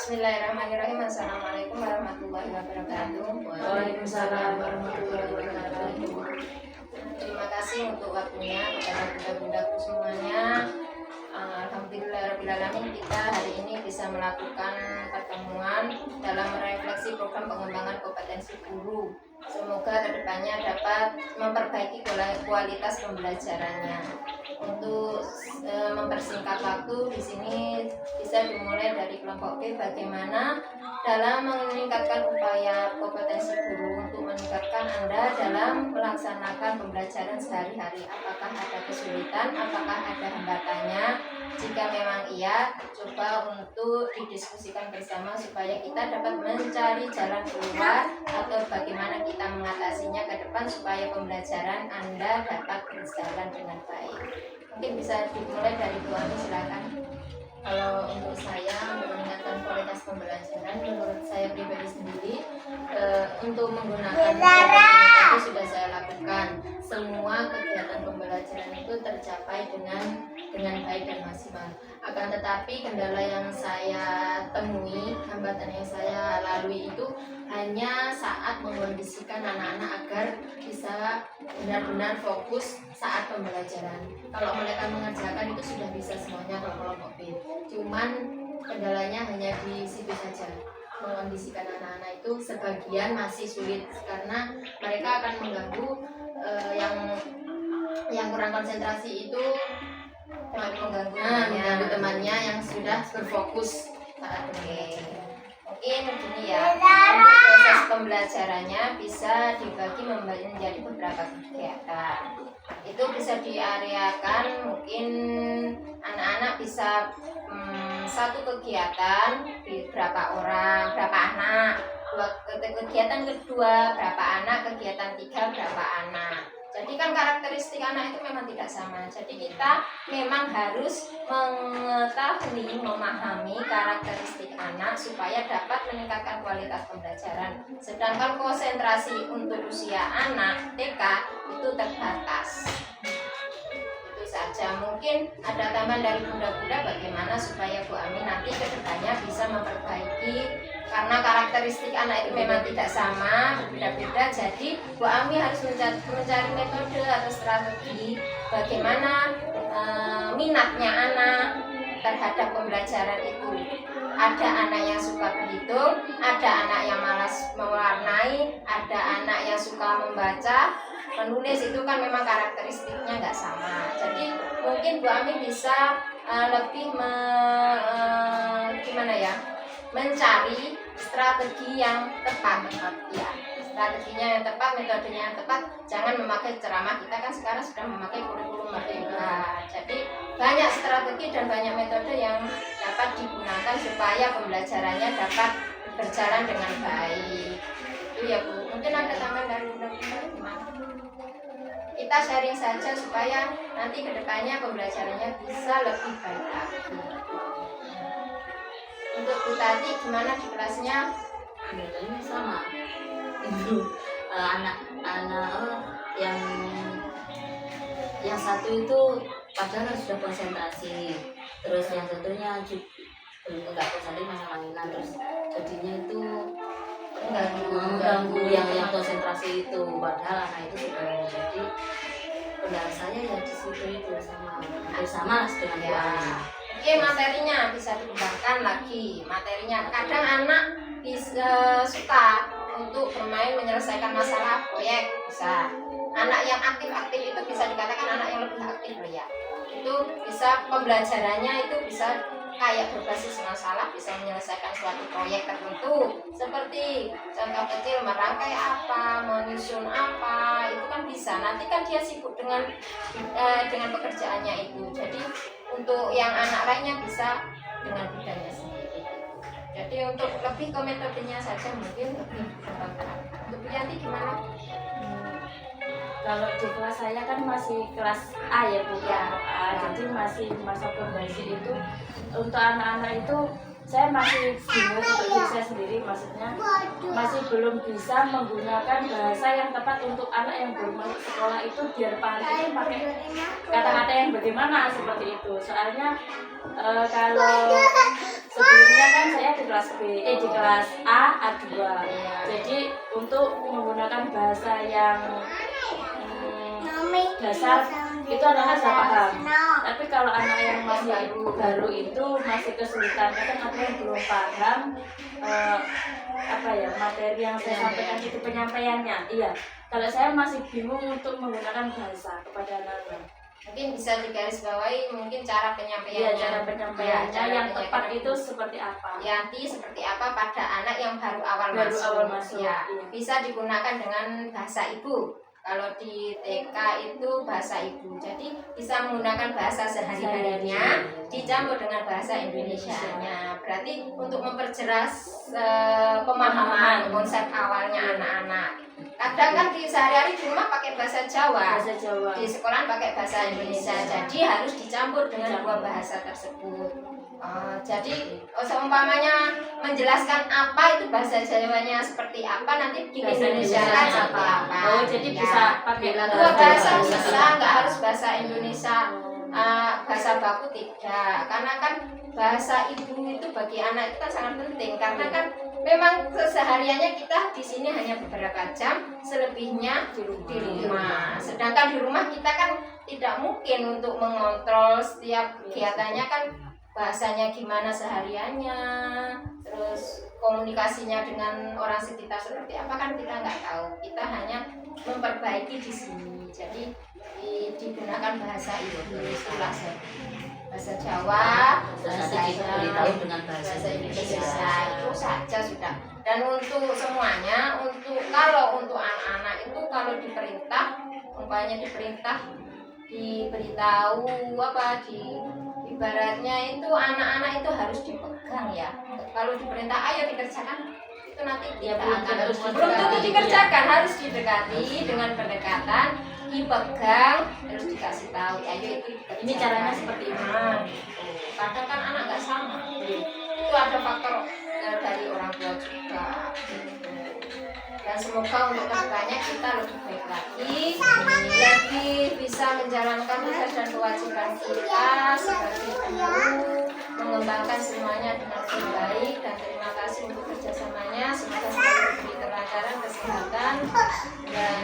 Bismillahirrahmanirrahim. Assalamualaikum warahmatullahi wabarakatuh. Waalaikumsalam warahmatullahi wabarakatuh. Terima kasih untuk waktunya kepada bunda-bundaku semuanya. Alhamdulillahirrahmanirrahim, kita hari ini bisa melakukan pertemuan dalam merefleksi program pengembangan kompetensi guru. Semoga kedepannya dapat memperbaiki kualitas pembelajarannya. Untuk mempersingkat waktu, di sini bisa dimulai dari kelompok B, bagaimana dalam meningkatkan upaya kompetensi guru untuk meningkatkan Anda dalam melaksanakan pembelajaran sehari-hari. Apakah ada kesulitan, apakah ada hambatannya? Jika memang iya, coba untuk didiskusikan bersama supaya kita dapat mencari jalan keluar atau bagaimana kita mengatasinya ke depan supaya pembelajaran Anda dapat berjalan dengan baik. Mungkin bisa dimulai dari Bu Ami, silakan. Kalau untuk saya meningkatkan kualitas pembelajaran, menurut saya pribadi sendiri, untuk menggunakan itu sudah saya lakukan. Semua kegiatan pembelajaran itu tercapai dengan baik dan maksimal. Akan tetapi kendala yang saya temui, hambatan yang saya lalui itu hanya saat mengkondisikan anak-anak agar bisa benar-benar fokus saat pembelajaran. Kalau mereka mengerjakan itu sudah bisa semuanya kalau kelompok B. Cuman kendalanya hanya di situ saja. Mengkondisikan anak-anak itu sebagian masih sulit karena mereka akan mengganggu yang kurang konsentrasi itu mengganggu temannya yang sudah berfokus saat pembelajaran. Mungkin begini ya, untuk proses pembelajarannya bisa dibagi menjadi beberapa kegiatan. Itu bisa diareakan, mungkin anak-anak bisa satu kegiatan di berapa orang, berapa anak. Kegiatan kedua berapa anak, kegiatan tiga berapa anak. Jadi kan karakteristik anak itu memang tidak sama. Jadi kita memang harus mengetahui, memahami karakteristik anak supaya dapat meningkatkan kualitas pembelajaran. Sedangkan konsentrasi untuk usia anak TK itu terbatas. Itu saja. Mungkin ada tambahan dari bunda-bunda bagaimana supaya Bu Ami nanti ke depannya bisa memperbaiki, karena karakteristik anak itu memang tidak sama, berbeda-beda. Jadi Bu Ami harus mencari metode atau strategi bagaimana minatnya anak terhadap pembelajaran itu. Ada anak yang suka berhitung, ada anak yang malas mewarnai, ada anak yang suka membaca, menulis. Itu kan memang karakteristiknya nggak sama. Jadi mungkin Bu Ami bisa lebih mencari strategi yang tepat ya. Strateginya yang tepat, metodenya yang tepat. Jangan memakai ceramah, kita kan sekarang sudah memakai kurikulum merdeka. Jadi banyak strategi dan banyak metode yang dapat digunakan supaya pembelajarannya dapat berjalan dengan baik. Itu ya Bu. Mungkin ada tambahan dari bunda-bunda gimana? Kita sharing saja supaya nanti kedepannya pembelajarannya bisa lebih baik lagi. Untuk Bu Tati gimana di kelasnya? Kendalanya sama. Itu anak-anak yang satu itu padahal sudah konsentrasi, terus yang satunya belum nggak konsentrasi, mainan, terus jadinya itu mengganggu yang konsentrasi itu. Padahal anak itu sudah, jadi kendala saya ya di situ itu sama dengan Bu Ani. Oke, materinya bisa dikembangkan lagi. Materinya kadang anak bisa suka untuk bermain menyelesaikan masalah proyek, bisa. Anak yang aktif-aktif itu bisa dikatakan anak yang lebih aktif ya. Itu bisa pembelajarannya itu bisa kayak berbasis masalah, bisa menyelesaikan suatu proyek tertentu. Seperti contoh kecil merangkai apa, menyusun apa, itu kan bisa. Nanti kan dia sibuk dengan pekerjaannya itu. Jadi untuk yang anak lainnya bisa dengan bidangnya sendiri. Jadi untuk lebih ke metodenya saja mungkin lebih dikembangkan. Untuk Bu Yanti gimana? Kalau di kelas saya kan masih kelas A ya Bu ya. Jadi masih masa fondasi itu. Untuk anak-anak itu saya masih bingung untuk diri saya sendiri, maksudnya masih belum bisa menggunakan bahasa yang tepat untuk anak yang baru masuk sekolah itu, biar paham itu pakai kata-kata yang bagaimana seperti itu. Soalnya kalau sebelumnya kan kan saya di kelas di kelas A2. Iya. Jadi untuk menggunakan bahasa yang dasar itu anak-anak sudah paham. Tapi kalau anak yang masih baru itu masih kesulitan, kadang ada yang belum paham materi yang saya sampaikan itu penyampaiannya. Iya, kalau saya masih bingung untuk menggunakan bahasa kepada anak-anak. Mungkin bisa digarisbawahi mungkin cara penyampaiannya. Iya, cara penyampaiannya cara yang penyampaian tepat itu seperti apa? Yanti seperti apa pada anak yang baru awal masuk. Ya, iya. bisa digunakan dengan bahasa ibu. Kalau di TK itu bahasa ibu, jadi bisa menggunakan bahasa sehari-harinya dicampur dengan bahasa Indonesianya. Berarti untuk memperjelas pemahaman konsep awalnya anak-anak. Kadang kan di sehari-hari di rumah pakai bahasa Jawa, di sekolah pakai bahasa Indonesia, jadi harus dicampur dengan dua bahasa tersebut. Jadi seumpamanya menjelaskan apa itu bahasa Jawanya seperti apa, nanti di Indonesia kan seperti apa. Oh, jadi ya. bisa pakai Dua bahasa bisa, nggak harus bahasa Indonesia bahasa baku tidak, karena kan bahasa ibu itu bagi anak itu kan sangat penting, karena kan memang kesehariannya kita di sini hanya beberapa jam, selebihnya di rumah. Sedangkan di rumah kita kan tidak mungkin untuk mengontrol setiap kegiatannya kan, bahasanya gimana sehariannya, terus komunikasinya dengan orang sekitar seperti apa kan kita nggak tahu. Kita hanya memperbaiki di sini. Jadi digunakan bahasa ibu, itulah bahasa Jawa, bahasa diberitahu dengan bahasa Indonesia itu saja sudah. Dan untuk semuanya, kalau untuk anak-anak itu kalau diperintah, umpamanya diberitahu ibaratnya itu anak-anak itu harus dipegang ya. Kalau diperintah ayo dikerjakan, itu nanti tidak akan belum tentu dikerjakan, harus didekati dengan pendekatan, dipegang, terus dikasih tahu ayo itu dikerjakan. Ini caranya seperti ini. Kadang kan anak nggak sama, itu ada faktor dari orang tua juga. Dan semoga untuk kedepannya kita lebih baik lagi, lebih bisa menjalankan tugas dan kewajiban kita sebagai guru, mengembangkan semuanya dengan lebih baik. Dan terima kasih untuk kerjasamanya. Semoga selalu diberi kelancaran, kesehatan, dan